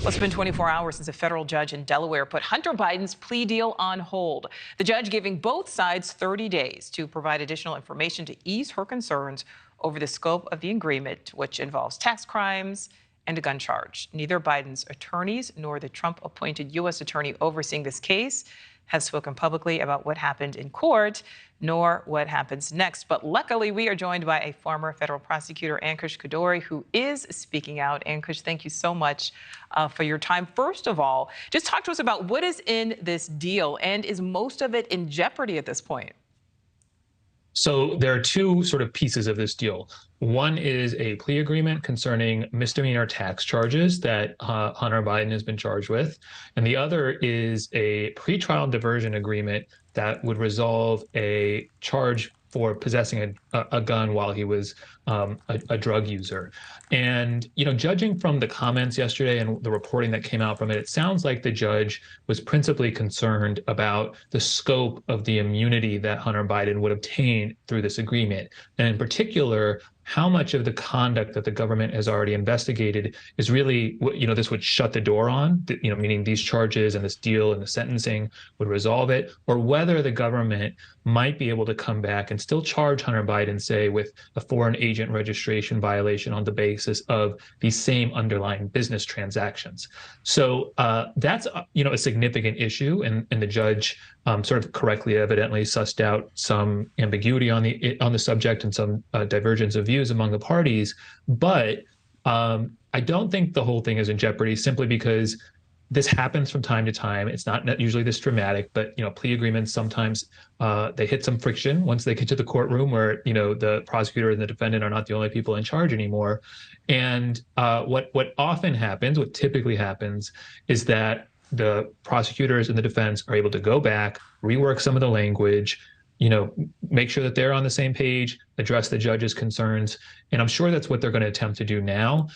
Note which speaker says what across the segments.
Speaker 1: Well, it's been 24 hours since a federal judge in Delaware put Hunter Biden's plea deal on hold. The judge giving both sides 30 days to provide additional information to ease her concerns over the scope of the agreement, which involves tax crimes and a gun charge. Neither Biden's attorneys nor the Trump-appointed U.S. attorney overseeing this case has spoken publicly about what happened in court, nor what happens next. But luckily, we are joined by a former federal prosecutor, Ankush Khardori, who is speaking out. Ankush, thank you so much for your time. First of all, just talk to us about what is in this deal, and is most of it in jeopardy at this point?
Speaker 2: So there are two sort of pieces of this deal. One is a plea agreement concerning misdemeanor tax charges that Hunter Biden has been charged with. And the other is a pretrial diversion agreement that would resolve a charge for possessing a gun while he was a drug user. And, judging from the comments yesterday and the reporting that came out from it, it sounds like the judge was principally concerned about the scope of the immunity that Hunter Biden would obtain through this agreement. And in particular, how much of the conduct that the government has already investigated is really, this would shut the door on, meaning these charges and this deal and the sentencing would resolve it, or whether the government might be able to come back and still charge Hunter Biden, say, with a foreign agent registration violation on the basis of these same underlying business transactions. So that's, a significant issue, and the judge sort of correctly, evidently, sussed out some ambiguity on the subject and some divergence of views among the parties. But I don't think the whole thing is in jeopardy, simply because this happens from time to time. It's not usually this dramatic, but plea agreements sometimes they hit some friction once they get to the courtroom, where the prosecutor and the defendant are not the only people in charge anymore. And what often happens, what typically happens, is that the prosecutors and the defense are able to go back, rework some of the language, make sure that they're on the same page, address the judge's concerns. And I'm sure that's what they're going to attempt to do now.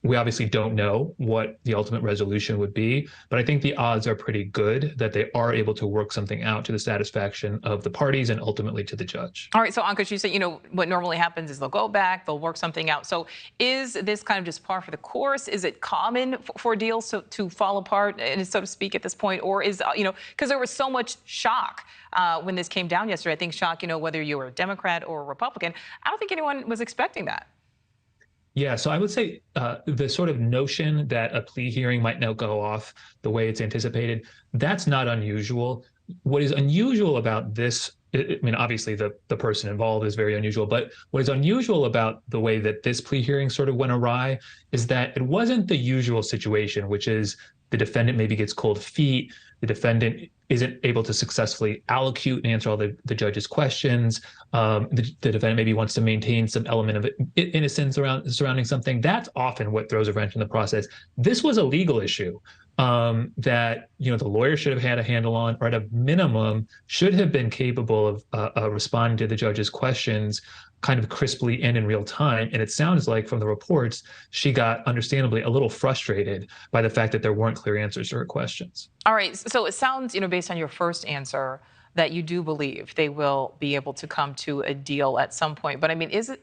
Speaker 2: We obviously don't know what the ultimate resolution would be, but I think the odds are pretty good that they are able to work something out to the satisfaction of the parties and ultimately to the judge.
Speaker 1: All right, so Ankush, you said, what normally happens is they'll go back, they'll work something out. So is this kind of just par for the course? Is it common for deals to fall apart, and so to speak, at this point? Or is, because there was so much shock when this came down yesterday. I think shock, whether you were a Democrat or a Republican, I don't think anyone was expecting that.
Speaker 2: Yeah, so I would say the sort of notion that a plea hearing might not go off the way it's anticipated, that's not unusual. What is unusual about this, obviously the person involved is very unusual, but what is unusual about the way that this plea hearing sort of went awry is that it wasn't the usual situation, which is the defendant maybe gets cold feet, the defendant isn't able to successfully allocute and answer all the judge's questions. The defendant maybe wants to maintain some element of innocence surrounding something. That's often what throws a wrench in the process. This was a legal issue that the lawyer should have had a handle on, or at a minimum should have been capable of responding to the judge's questions kind of crisply and in real time. And it sounds like from the reports, she got understandably a little frustrated by the fact that there weren't clear answers to her questions.
Speaker 1: All right, so it sounds, based on your first answer, that you do believe they will be able to come to a deal at some point. But is it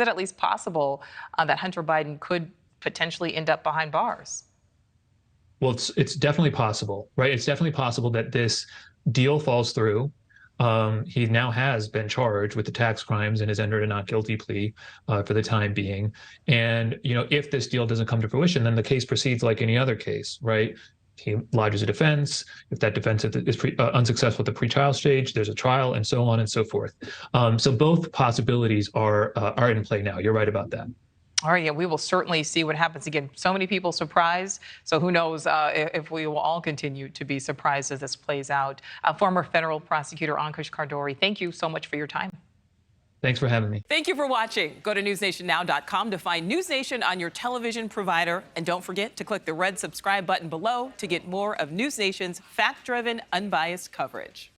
Speaker 1: at least possible that Hunter Biden could potentially end up behind bars?
Speaker 2: Well, it's definitely possible, right? It's definitely possible that this deal falls through. He now has been charged with the tax crimes and has entered a not guilty plea for the time being. And, if this deal doesn't come to fruition, then the case proceeds like any other case, right? He lodges a defense. If that defense is unsuccessful at the pretrial stage, there's a trial, and so on and so forth. So both possibilities are in play now. You're right about that.
Speaker 1: All right, yeah, we will certainly see what happens. Again, so many people surprised, so who knows if we will all continue to be surprised as this plays out. Former federal prosecutor Ankush Khardori, thank you so much for your time.
Speaker 2: Thanks for having me.
Speaker 1: Thank you for watching. Go to newsnationnow.com to find NewsNation on your television provider. And don't forget to click the red subscribe button below to get more of NewsNation's fact-driven, unbiased coverage.